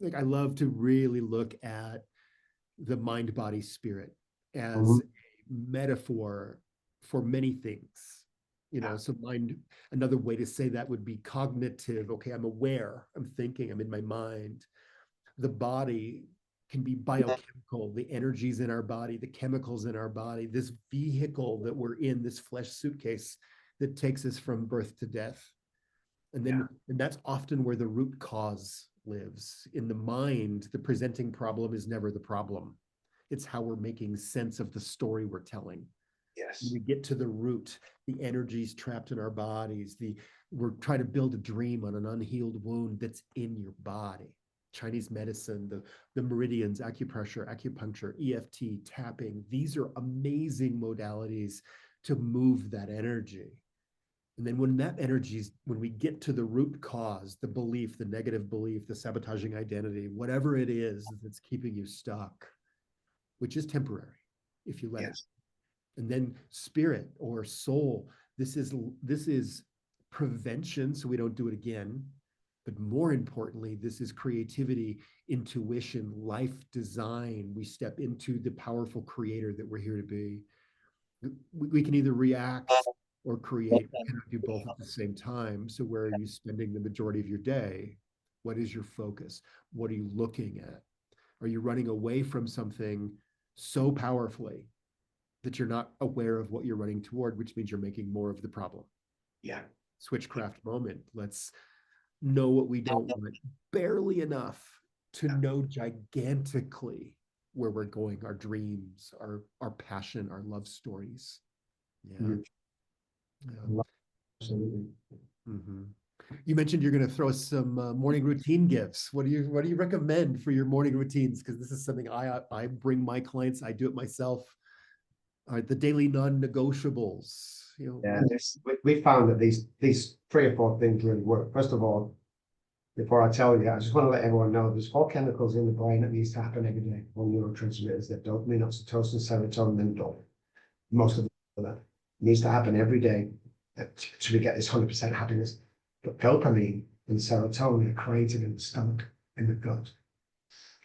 like I love to really look at the mind, body, spirit as Mhm. a metaphor for many things. So mind, another way to say that would be cognitive. Okay, I'm aware, I'm thinking, I'm in my mind. The body can be biochemical, the energies in our body, the chemicals in our body, this vehicle that we're in, this flesh suitcase that takes us from birth to death. And that's often where the root cause lives. In the mind, the presenting problem is never the problem. It's how we're making sense of the story we're telling. Yes. We get to the root, the energies trapped in our bodies, we're trying to build a dream on an unhealed wound that's in your body. Chinese medicine, the meridians, acupressure, acupuncture, EFT, tapping, these are amazing modalities to move that energy. And then when we get to the root cause, the belief, the negative belief, the sabotaging identity, whatever it is that's keeping you stuck, which is temporary if you let it. And then spirit or soul, this is prevention, so we don't do it again. But more importantly, this is creativity, intuition, life design. We step into the powerful creator that we're here to be. We can either react or create. We cannot do both at the same time. So where are you spending the majority of your day? What is your focus? What are you looking at? Are you running away from something so powerfully that you're not aware of what you're running toward, which means you're making more of the problem? Yeah. Switchcraft moment. Let's know what we don't want barely enough to know gigantically where we're going, our dreams, our passion, our love stories. Yeah. Absolutely. Mm-hmm. You mentioned you're going to throw us some morning routine gifts. What do you recommend for your morning routines? Because this is something I bring my clients. I do it myself. The daily non-negotiables. Yeah, we found that these 3 or 4 things really work. First of all, before I tell you, I just want to let everyone know there's 4 chemicals in the brain that needs to happen every day. 1 neurotransmitters that dopamine, oxytocin, serotonin, and dopamine. Most of that needs to happen every day to get this 100% happiness. But dopamine and serotonin are created in the stomach, in the gut.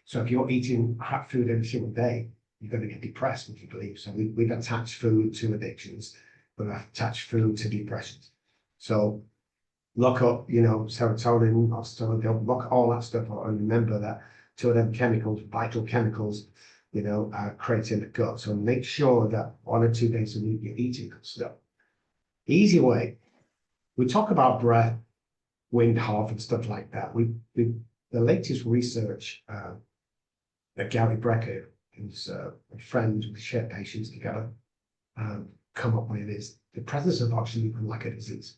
So if you're eating crap food every single day, you're going to get depressed, if you believe. So we've attached food to addictions. We've attached food to depressions. So look up, serotonin, oxytocin, look all that stuff up and remember that 2 of them chemicals, vital chemicals, are created in the gut. So make sure that 1 or 2 days a week you're eating good stuff. Easy way. We talk about breath, wind, half, and stuff like that. The latest research that Gary Brecker, who's a friend, we share patients together, come up with is the presence of oxygen like a disease.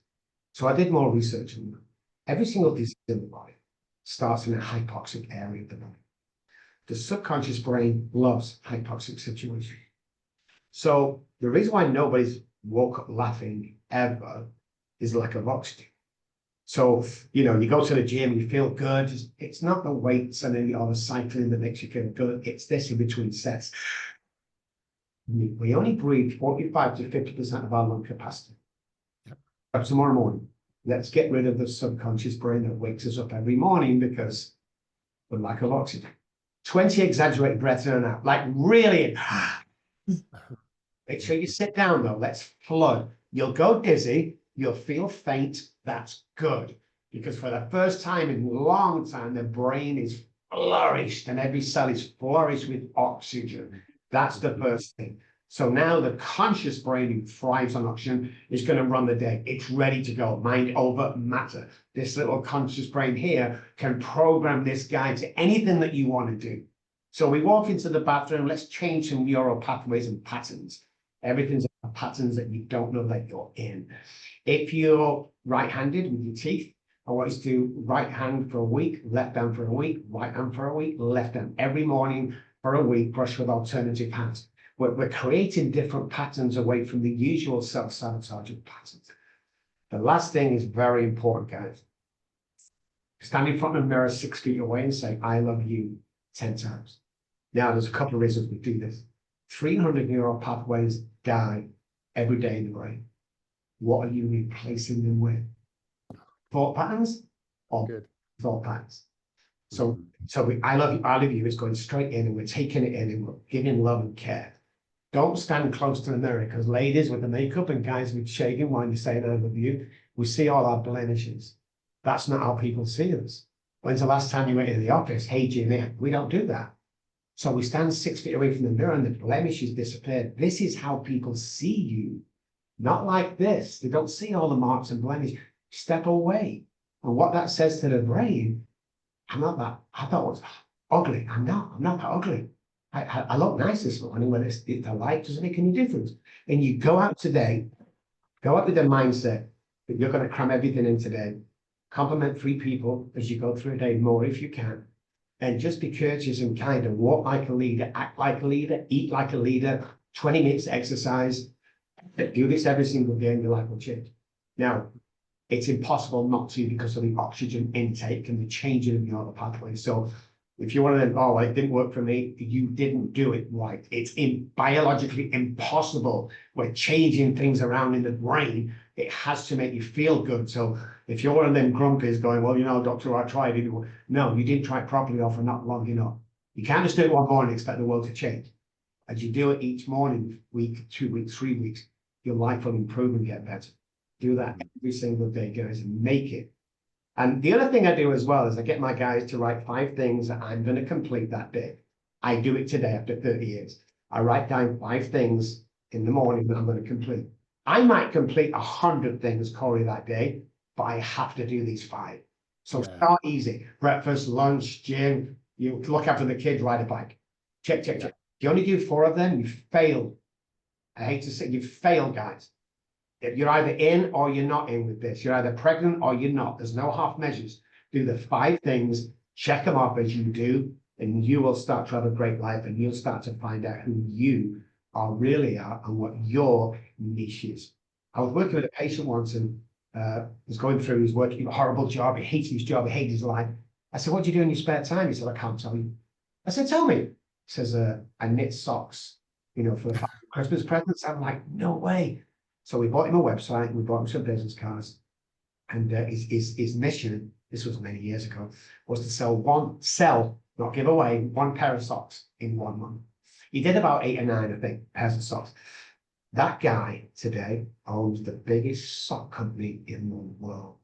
So I did more research on that. Every single disease in the body starts in a hypoxic area of the body. The subconscious brain loves hypoxic situations. So the reason why nobody's woke up laughing ever is lack of oxygen. So, you go to the gym, you feel good. It's not the weights and the cycling that makes you feel good. It's this in between sets. We only breathe 45 to 50% of our lung capacity. Tomorrow morning, let's get rid of the subconscious brain that wakes us up every morning because of lack of oxygen. 20 exaggerated breaths in and out, like really. Make sure you sit down though. Let's flood. You'll go dizzy. You'll feel faint. That's good because for the first time in a long time, the brain is flourished and every cell is flourished with oxygen. That's the first thing. So now the conscious brain who thrives on oxygen is going to run the day. It's ready to go. Mind over matter. This little conscious brain here can program this guy to anything that you want to do. So we walk into the bathroom. Let's change some neural pathways and patterns. Everything's patterns that you don't know that you're in. If you're right-handed with your teeth, I want you to do right hand for a week, left hand for a week, right hand for a week, left hand. Every morning for a week, brush with alternative hands. We're creating different patterns away from the usual self-sabotaging patterns. The last thing is very important, guys. Stand in front of a mirror 6 feet away and say, I love you 10 times. Now, there's a couple of reasons we do this. 300 neural pathways die every day in the brain. What are you replacing them with? Thought patterns or good thought patterns? So I love you is going straight in and we're taking it in and we're giving love and care. Don't stand close to the mirror because ladies with the makeup and guys with shaving while you're saying I love you, we see all our blemishes. That's not how people see us. When's the last time you went into the office? Hey, Jimmy, we don't do that. So we stand 6 feet away from the mirror and the blemishes disappear. This is how people see you. Not like this. They don't see all the marks and blemishes. Step away. And what that says to the brain, I'm not that, I thought I was ugly. I'm not that ugly. I look nice this morning when the light doesn't make any difference. And you go out today, go out with the mindset that you're going to cram everything in today. Compliment 3 people as you go through a day, more if you can. And just be courteous and kind and walk like a leader, act like a leader, eat like a leader, 20 minutes exercise. Do this every single day and your life will change. Now, it's impossible not to because of the oxygen intake and the changing of your pathways. So if you're one of them, oh, it didn't work for me, you didn't do it right. It's biologically impossible. We're changing things around in the brain. It has to make you feel good. So if you're one of them grumpies going, well, you know, doctor, I tried it. No, you didn't try it properly or for not long enough. You can't just do it one morning and expect the world to change. As you do it each morning, week, 2 weeks, 3 weeks, your life will improve and get better. Do that every single day, guys, and make it. And the other thing I do as well is I get my guys to write 5 things that I'm going to complete that day. I do it today after 30 years. I write down 5 things in the morning that I'm going to complete. I might complete 100 things, Cory, that day, but I have to do these 5. So start easy. Breakfast, lunch, gym, you look after the kids, ride a bike. Check. If you only do 4 of them, you fail. I hate to say, you fail, guys. If you're either in or you're not in with this, you're either pregnant or you're not. There's no half measures. Do the 5 things, check them off as you do, and you will start to have a great life and you'll start to find out who you really are and what your niche is. I was working with a patient once and was going through, he's working a horrible job, he hates his job, he hates his life. I said, what do you do in your spare time? He said, I can't tell you. I said, tell me. He says, I knit socks, you know, for the Christmas presents. I'm like, no way. So we bought him a website, we bought him some business cards, and his mission, this was many years ago, was to sell, not give away, 1 pair of socks in 1 month. He did about 8 or 9, I think, pairs of socks. That guy today owns the biggest sock company in the world.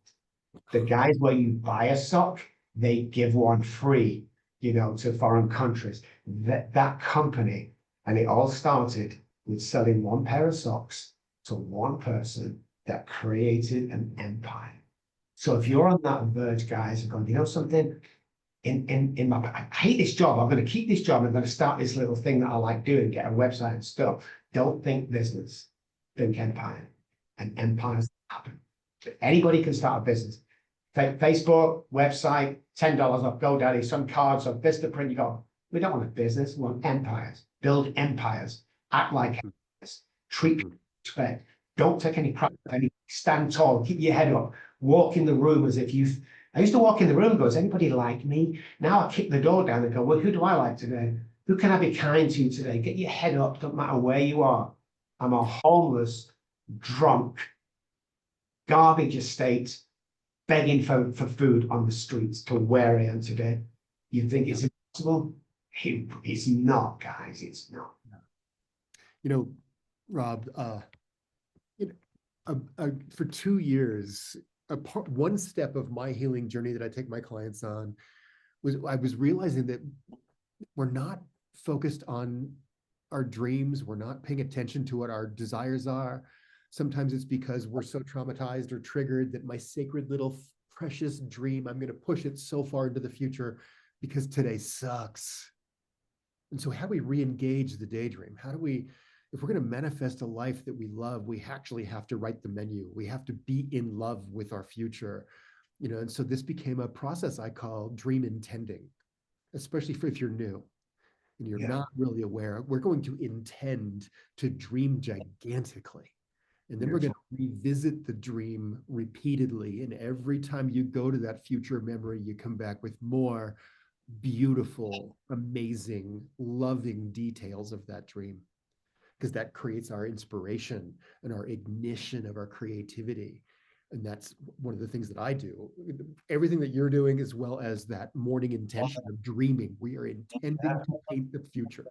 The guys where you buy a sock, they give one free, you know, to foreign countries. That company, and it all started with selling 1 pair of socks to 1 person that created an empire. So if you're on that verge, guys, and going, you know something, I hate this job. I'm going to keep this job. I'm going to start this little thing that I like doing, get a website and stuff. Don't think business, think empire. And empires happen. Anybody can start a business. Facebook, website, $10 off GoDaddy, some cards off Vistaprint. You go, we don't want a business, we want empires. Build empires. Act like empires. Treat people with respect. Don't take any pride. Stand tall. Keep your head up. Walk in the room as if I used to walk in the room and go, does anybody like me? Now I kick the door down and go, well, who do I like today? Who can I be kind to today? Get your head up, don't matter where you are. I'm a homeless, drunk, garbage estate, begging for food on the streets to where I am today. You think it's impossible? It's not, guys, it's not. You know, Rob, for 2 years, one step of my healing journey that I take my clients on was I was realizing that we're not focused on our dreams. We're not paying attention to what our desires are. Sometimes it's because we're so traumatized or triggered that my sacred little precious dream, I'm going to push it so far into the future because today sucks. And so how do we re-engage the daydream? How do we, if we're going to manifest a life that we love, we actually have to write the menu. We have to be in love with our future, you know. And so this became a process I call dream intending, especially if you're new and you're not really aware. We're going to intend to dream gigantically. And then we're going to revisit the dream repeatedly. And every time you go to that future memory, you come back with more beautiful, amazing, loving details of that dream, because that creates our inspiration and our ignition of our creativity. And that's one of the things that I do. Everything that you're doing, as well as that morning intention of dreaming. We are intending to paint the future.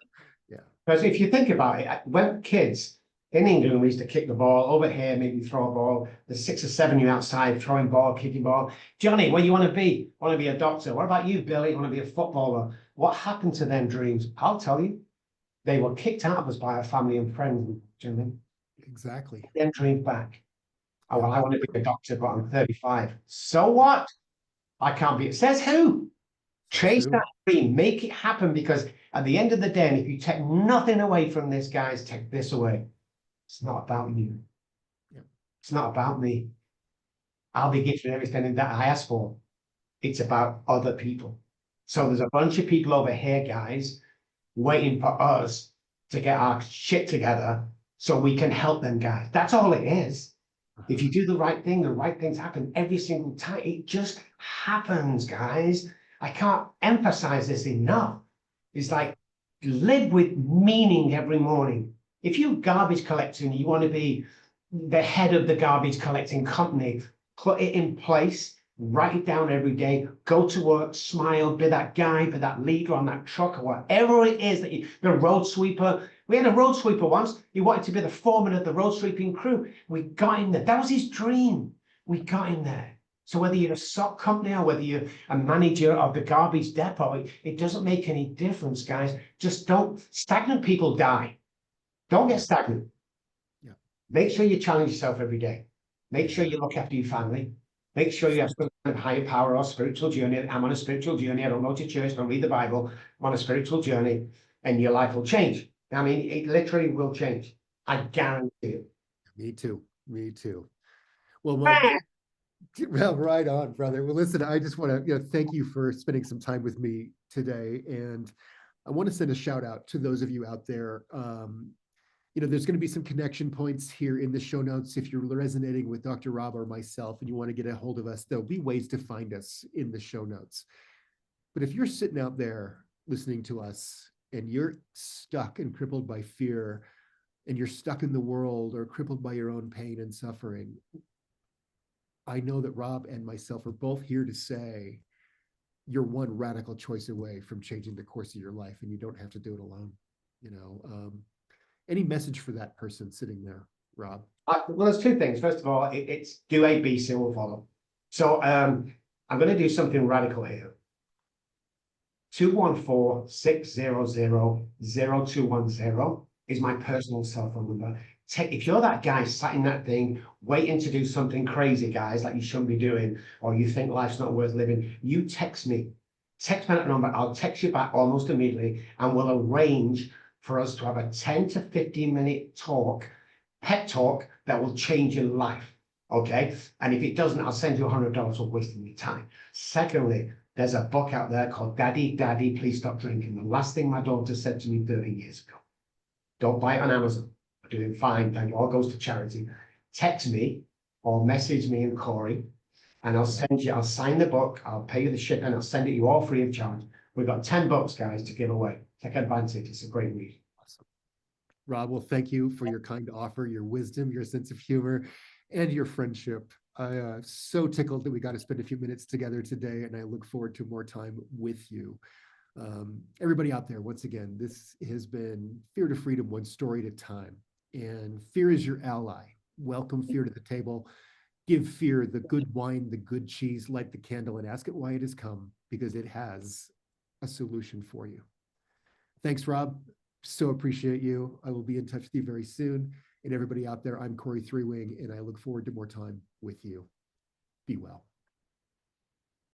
Yeah. Because if you think about it, when kids in England, we used to kick the ball over here, maybe throw a ball. There's 6 or 7 you outside throwing ball, kicking ball. Johnny, what do you want to be? I want to be a doctor. What about you, Billy? I want to be a footballer. What happened to them dreams? I'll tell you. They were kicked out of us by our family and friends. Do you know what I mean? Exactly. Then dreamed back. Oh, well, I want to be a doctor, but I'm 35. So what? I can't be. It says who? That's Chase true. that dream, make it happen, because at the end of the day, and if you take nothing away from this, guys, take this away. It's not about you. Yeah. It's not about me. I'll be giving everything that I ask for. It's about other people. So there's a bunch of people over here, guys, waiting for us to get our shit together so we can help them, guys. That's all it is. If you do the right thing, the right things happen every single time. It just happens, guys. I can't emphasize this enough. It's like live with meaning every morning. If you're garbage collecting, you want to be the head of the garbage collecting company, put it in place, write it down every day, go to work, smile, be that guy, be that leader on that truck, or whatever it is that you, the road sweeper. We had a road sweeper once. He wanted to be the foreman of the road sweeping crew. We got him there. That was his dream. We got him there. So whether you're a sock company or whether you're a manager of the garbage depot, it doesn't make any difference, guys. Just don't, stagnant people die. Don't get stagnant. Yeah. Make sure you challenge yourself every day. Make sure Yeah. you look after your family. Make sure you have some kind of higher power or spiritual journey. I'm on a spiritual journey. I don't go to church, don't read the Bible. I'm on a spiritual journey, and your life will change. I mean, it literally will change. I guarantee it. Me too. Me too. Well, well, right on, brother. Well, listen, I just want to, thank you for spending some time with me today. And I want to send a shout out to those of you out there. There's going to be some connection points here in the show notes. If you're resonating with Dr. Robb or myself and you want to get a hold of us, there'll be ways to find us in the show notes. But if you're sitting out there listening to us and you're stuck and crippled by fear, and you're stuck in the world or crippled by your own pain and suffering, I know that Robb and myself are both here to say you're one radical choice away from changing the course of your life, and you don't have to do it alone. Any message for that person sitting there, Robb? Well, there's two things. First of all, it's do A, B, C will follow. So I'm going to do something radical here. 214-600-0210 is my personal cell phone number. If you're that guy sat in that thing waiting to do something crazy, guys, like you shouldn't be doing, or you think life's not worth living, you text me. Text me that number. I'll text you back almost immediately, and we'll arrange for us to have a 10 to 15-minute talk, pep talk that will change your life. Okay? And if it doesn't, I'll send you $100 for wasting your time. Secondly, there's a book out there called Daddy, Daddy, Please Stop Drinking. The last thing my daughter said to me 30 years ago. Don't buy it on Amazon. I'm doing fine. Thank you. All goes to charity. Text me or message me and Cory, and I'll sign the book. I'll pay you the ship, and I'll send it you all free of charge. We've got 10 books, guys, to give away. Take advantage. It's a great read. Awesome. Robb, well, thank you for your kind offer, your wisdom, your sense of humor, and your friendship. I so tickled that we got to spend a few minutes together today, and I look forward to more time with you. Everybody out there, once again, this has been Fear to Freedom, one story at a time. And fear is your ally. Welcome fear to the table. Give fear the good wine, the good cheese, light the candle, and ask it why it has come, because it has a solution for you. Thanks, Robb. So appreciate you. I will be in touch with you very soon. And everybody out there, I'm Cory Thorell, and I look forward to more time with you. Be well.